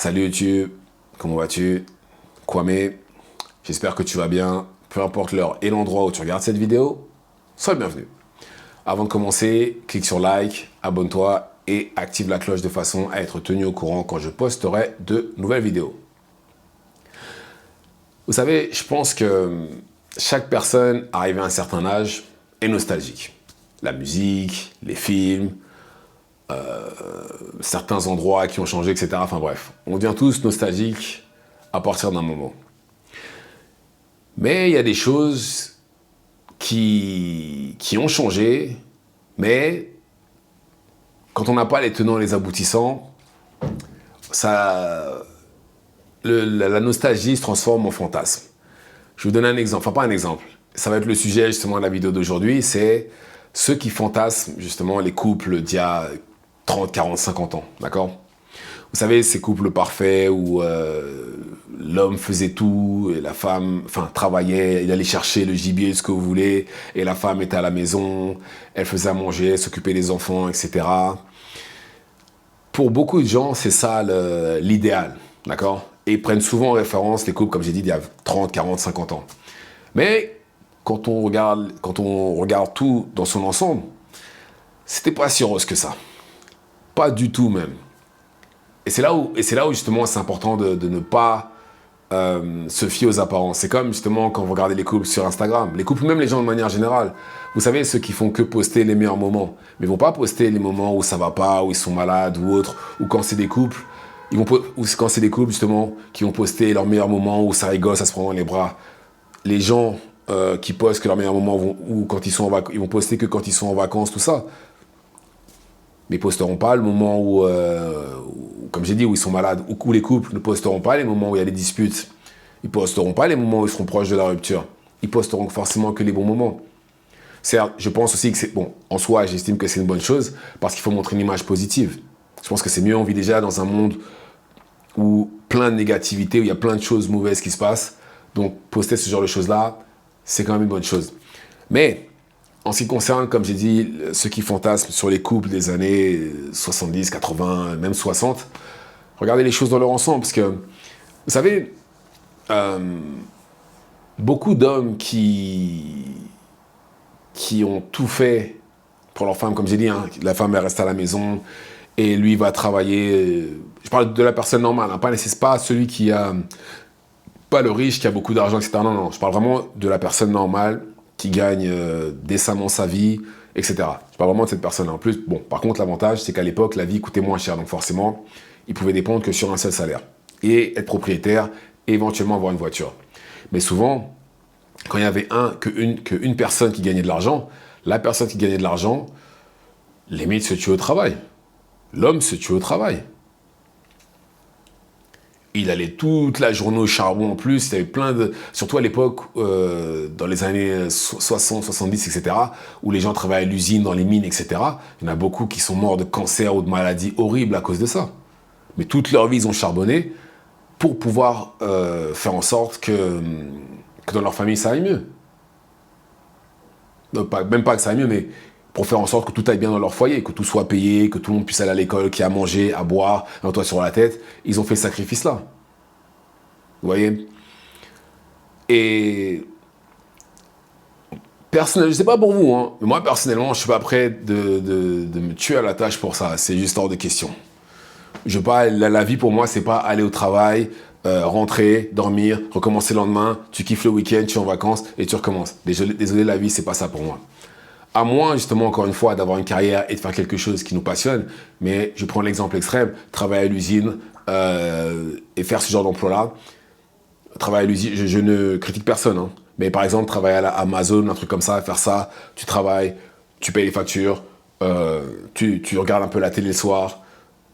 Salut YouTube, comment vas-tu? Kwame, j'espère que tu vas bien. Peu importe l'heure et l'endroit où tu regardes cette vidéo, sois le bienvenu. Avant de commencer, clique sur like, abonne-toi et active la cloche de façon à être tenu au courant quand je posterai de nouvelles vidéos. Vous savez, je pense que chaque personne arrivée à un certain âge est nostalgique. La musique, les films, certains endroits qui ont changé, etc. Enfin bref, on devient tous nostalgiques à partir d'un moment. Mais il y a des choses qui ont changé, mais quand on n'a pas les tenants et les aboutissants, la nostalgie se transforme en fantasme. Je vais vous donner un exemple, enfin pas un exemple, ça va être le sujet justement de la vidéo d'aujourd'hui, c'est ceux qui fantasment justement les couples d'il y a 30, 40, 50 ans, d'accord? Vous savez, ces couples parfaits où l'homme faisait tout et la femme, enfin, travaillait, il allait chercher le gibier, ce que vous voulez, et la femme était à la maison, elle faisait à manger, s'occupait des enfants, etc. Pour beaucoup de gens, c'est ça l'idéal, d'accord? Et ils prennent souvent en référence les couples, comme j'ai dit, d'il y a 30, 40, 50 ans. Mais quand on regarde tout dans son ensemble, c'était pas si rose que ça. Pas du tout même. Et c'est là où justement c'est important de ne pas se fier aux apparences. C'est comme justement quand vous regardez les couples sur Instagram, les couples, même les gens de manière générale. Vous savez, ceux qui font que poster les meilleurs moments, mais ils vont pas poster les moments où ça va pas, où ils sont malades ou autre, ou quand c'est des couples, quand c'est des couples justement qui vont poster leurs meilleurs moments où ça rigole, ça se prend dans les bras. Les gens qui postent que leurs meilleurs moments ou quand ils sont en vacances, ils vont poster que quand ils sont en vacances, tout ça. Mais ils posteront pas le moment où, comme j'ai dit, où ils sont malades, ou les couples ne posteront pas les moments où il y a des disputes. Ils posteront pas les moments où ils seront proches de la rupture. Ils posteront forcément que les bons moments. Certes, je pense aussi que c'est bon. En soi, j'estime que c'est une bonne chose parce qu'il faut montrer une image positive. Je pense que c'est mieux. On vit déjà dans un monde où plein de négativité, où il y a plein de choses mauvaises qui se passent. Donc, poster ce genre de choses-là, c'est quand même une bonne chose. Mais en ce qui concerne, comme j'ai dit, ceux qui fantasment sur les couples des années 70, 80, même 60, regardez les choses dans leur ensemble. Parce que, vous savez, beaucoup d'hommes qui ont tout fait pour leur femme, comme j'ai dit, hein, la femme elle reste à la maison et lui va travailler. Je parle de la personne normale, hein, pas celui qui a, pas le riche qui a beaucoup d'argent, etc. Non, non, je parle vraiment de la personne normale qui gagne décemment sa vie, etc. Je parle vraiment de cette personne-là. En plus, bon, par contre, l'avantage, c'est qu'à l'époque, la vie coûtait moins cher. Donc forcément, il pouvait dépendre que sur un seul salaire. Et être propriétaire, et éventuellement avoir une voiture. Mais souvent, quand il y avait qu'une personne qui gagnait de l'argent, la personne qui gagnait de l'argent, limite se tuait au travail. L'homme se tuait au travail. Il allait toute la journée au charbon en plus, il y avait plein de... Surtout à l'époque, dans les années 60, 70, etc., où les gens travaillaient à l'usine, dans les mines, etc., il y en a beaucoup qui sont morts de cancer ou de maladies horribles à cause de ça. Mais toute leur vie, ils ont charbonné pour pouvoir faire en sorte que dans leur famille, ça aille mieux. Non, même pas que ça aille mieux, mais pour faire en sorte que tout aille bien dans leur foyer, que tout soit payé, que tout le monde puisse aller à l'école, qu'il y ait à manger, à boire, un toit sur la tête. Ils ont fait ce sacrifice-là. Vous voyez? Et personnellement, je sais pas pour vous, hein, mais moi personnellement, je suis pas prêt de me tuer à la tâche pour ça. C'est juste hors de question. La vie pour moi, c'est pas aller au travail, rentrer, dormir, recommencer le lendemain, tu kiffes le week-end, tu es en vacances et tu recommences. Désolé, la vie, c'est pas ça pour moi. À moins, justement, encore une fois, d'avoir une carrière et de faire quelque chose qui nous passionne. Mais je prends l'exemple extrême, travailler à l'usine et faire ce genre d'emploi-là. Travailler à l'usine, je ne critique personne, hein. Mais par exemple, travailler à Amazon, un truc comme ça, faire ça, tu travailles, tu payes les factures, tu regardes un peu la télé le soir,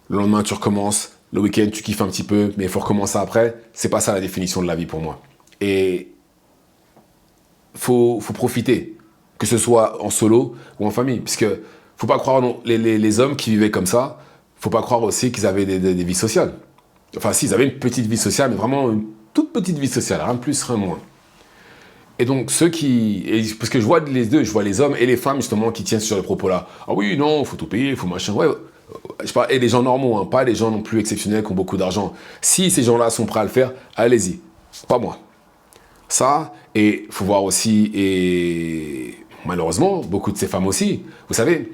le lendemain tu recommences, le week-end tu kiffes un petit peu, mais il faut recommencer après. C'est pas ça la définition de la vie pour moi. Et faut profiter, que ce soit en solo ou en famille, puisque faut pas croire les hommes qui vivaient comme ça, faut pas croire aussi qu'ils avaient des vies sociales. Enfin si, ils avaient une petite vie sociale, mais vraiment une toute petite vie sociale, rien de plus, rien de moins. Et donc parce que je vois les deux, je vois les hommes et les femmes justement qui tiennent sur les propos-là. Ah oui, non, faut tout payer, faut machin. Ouais, Je parle, et des gens normaux, hein, pas des gens non plus exceptionnels qui ont beaucoup d'argent. Si ces gens-là sont prêts à le faire, allez-y. Pas moi. Ça, et il faut voir aussi, et malheureusement, beaucoup de ces femmes aussi. Vous savez,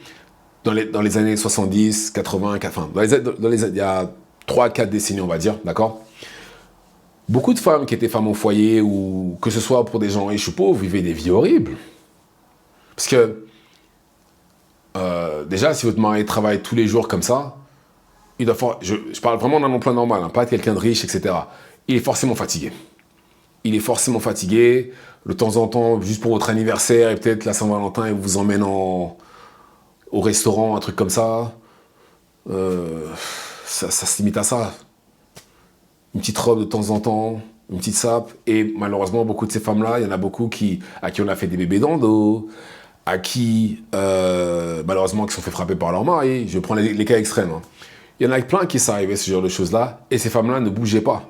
dans les années 70, 80, enfin, il y a 3-4 décennies, on va dire, d'accord. Beaucoup de femmes qui étaient femmes au foyer, ou que ce soit pour des gens riches ou pauvres, vivaient des vies horribles. Parce que, déjà, si votre mari travaille tous les jours comme ça, il doit je parle vraiment d'un emploi normal, hein, pas de quelqu'un de riche, etc. Il est forcément fatigué. Il est forcément fatigué. De temps en temps, juste pour votre anniversaire et peut-être la Saint-Valentin, il vous emmène au restaurant, un truc comme ça. Ça se limite à ça. Une petite robe de temps en temps, une petite sape. Et malheureusement, beaucoup de ces femmes-là, il y en a beaucoup à qui on a fait des bébés dans le dos, à qui, malheureusement, qui sont fait frapper par leur mari. Je prends les cas extrêmes, hein. Il y en a plein qui s'est arrivé ce genre de choses-là, et ces femmes-là ne bougeaient pas.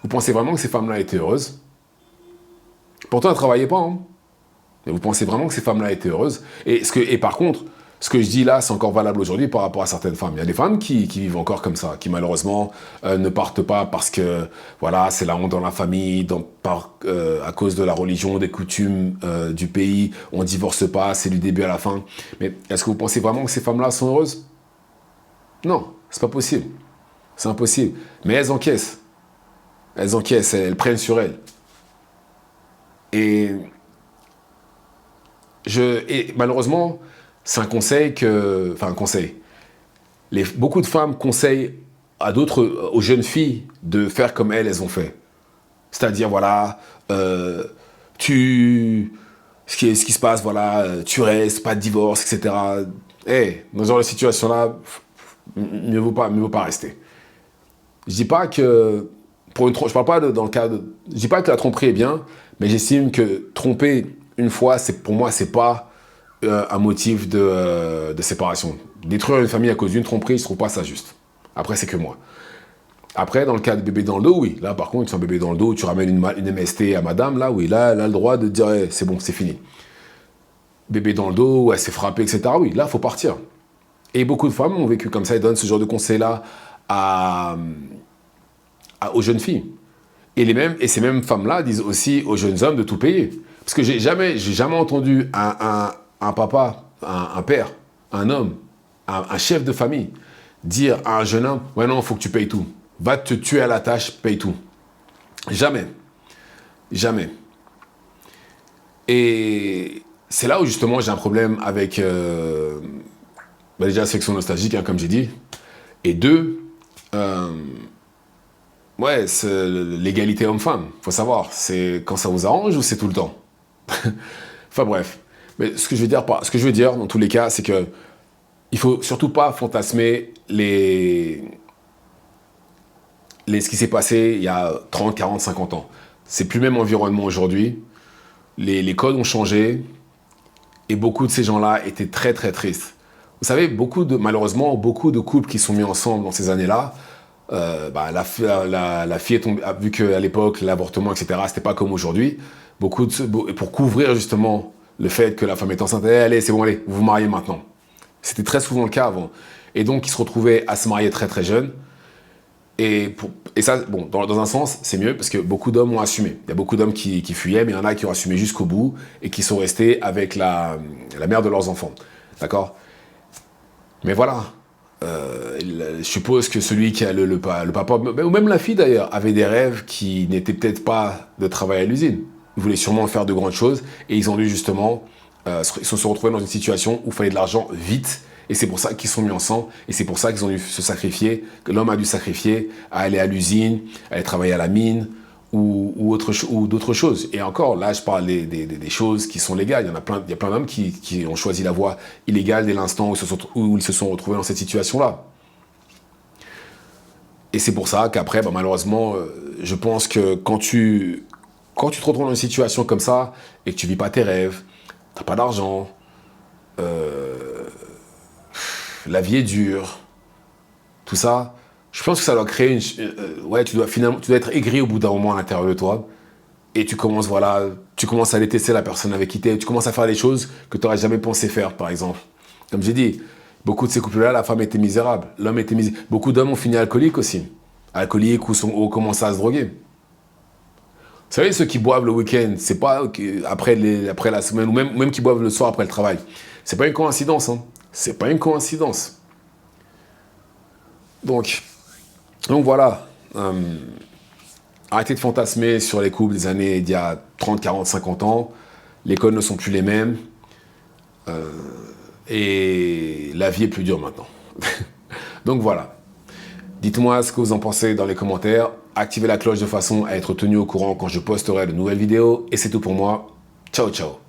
Vous pensez vraiment que ces femmes-là étaient heureuses? Pourtant, elles ne travaillaient pas, hein. Mais vous pensez vraiment que ces femmes-là étaient heureuses? Et par contre, ce que je dis là, c'est encore valable aujourd'hui par rapport à certaines femmes. Il y a des femmes qui vivent encore comme ça, qui malheureusement ne partent pas parce que voilà, c'est la honte dans la famille, à cause de la religion, des coutumes du pays, on divorce pas, c'est du début à la fin. Mais est-ce que vous pensez vraiment que ces femmes-là sont heureuses? Non, c'est pas possible. C'est impossible. Mais elles encaissent. Elles encaissent, elles prennent sur elles. Et et malheureusement, c'est un conseil que... Enfin, un conseil. Beaucoup de femmes conseillent aux jeunes filles de faire comme elles ont fait. C'est-à-dire, voilà, ce qui se passe, voilà, tu restes, pas de divorce, etc. Dans ce genre de situation-là, mieux vaut pas rester. Je dis pas que... je parle pas dans le cas de... Je dis pas que la tromperie est bien, mais j'estime que tromper une fois, pour moi, c'est pas un motif de séparation. Détruire une famille à cause d'une tromperie, je trouve pas ça juste. Après, c'est que moi. Après, dans le cas de bébé dans le dos, oui. Là, par contre, tu fais un bébé dans le dos, tu ramènes une MST à madame, là, oui. Là, elle a le droit de dire, c'est bon, c'est fini. Bébé dans le dos, elle s'est frappée, etc. Oui, là, il faut partir. Et beaucoup de femmes ont vécu comme ça et donnent ce genre de conseils-là aux jeunes filles. Et ces mêmes femmes-là disent aussi aux jeunes hommes de tout payer. Parce que j'ai jamais entendu un papa, un père, un homme, un chef de famille dire à un jeune homme, ouais non, il faut que tu payes tout. Va te tuer à la tâche, paye tout. Jamais. Jamais. Et c'est là où justement j'ai un problème avec déjà la section nostalgique, hein, comme j'ai dit. Et deux, ouais, c'est l'égalité homme-femme. Faut savoir, c'est quand ça vous arrange ou c'est tout le temps. Enfin bref. Mais ce que je veux dire dans tous les cas, c'est que il faut surtout pas fantasmer ce qui s'est passé il y a 30, 40, 50 ans. C'est plus le même environnement aujourd'hui. Les codes ont changé et beaucoup de ces gens-là étaient très très tristes. Vous savez, malheureusement, beaucoup de couples qui sont mis ensemble dans ces années-là, la fille est tombée, vu qu'à l'époque, l'avortement, etc., c'était pas comme aujourd'hui. Pour couvrir justement le fait que la femme est enceinte, allez, c'est bon, allez, vous vous mariez maintenant. C'était très souvent le cas avant. Et donc, ils se retrouvaient à se marier très très jeunes. Et ça, bon, dans un sens, c'est mieux parce que beaucoup d'hommes ont assumé. Il y a beaucoup d'hommes qui fuyaient, mais il y en a qui ont assumé jusqu'au bout et qui sont restés avec la mère de leurs enfants. D'accord? Mais voilà. Je suppose que celui qui a le papa, ou même la fille d'ailleurs, avait des rêves qui n'étaient peut-être pas de travailler à l'usine. Ils voulaient sûrement faire de grandes choses et ils ont dû justement ils se sont retrouvés dans une situation où il fallait de l'argent vite. Et c'est pour ça qu'ils sont mis ensemble. Et c'est pour ça qu'ils ont dû se sacrifier, que l'homme a dû sacrifier à aller à l'usine, à aller travailler à la mine ou d'autres choses. Et encore, là, je parle des choses qui sont légales. Il y a plein d'hommes qui ont choisi la voie illégale dès l'instant où ils se sont retrouvés dans cette situation-là. Et c'est pour ça qu'après, malheureusement, je pense que quand tu te retrouves dans une situation comme ça et que tu vis pas tes rêves, t'as pas d'argent, la vie est dure, tout ça, je pense que ça doit créer tu dois être aigri au bout d'un moment à l'intérieur de toi. Et tu commences à détester la personne avec qui t'es, tu commences à faire des choses que tu n'aurais jamais pensé faire, par exemple. Comme j'ai dit, Beaucoup de ces couples-là, la femme était misérable, l'homme était misérable. Beaucoup d'hommes ont fini alcooliques aussi. Alcooliques ou ont commencé à se droguer. Vous savez, ceux qui boivent le week-end, c'est pas après la semaine, ou même qui boivent le soir après le travail. C'est pas une coïncidence, hein. C'est pas une coïncidence. Donc voilà. Arrêtez de fantasmer sur les couples des années d'il y a 30, 40, 50 ans. Les codes ne sont plus les mêmes. Et la vie est plus dure maintenant. Donc voilà. Dites-moi ce que vous en pensez dans les commentaires. Activez la cloche de façon à être tenu au courant quand je posterai de nouvelles vidéos. Et c'est tout pour moi. Ciao, ciao.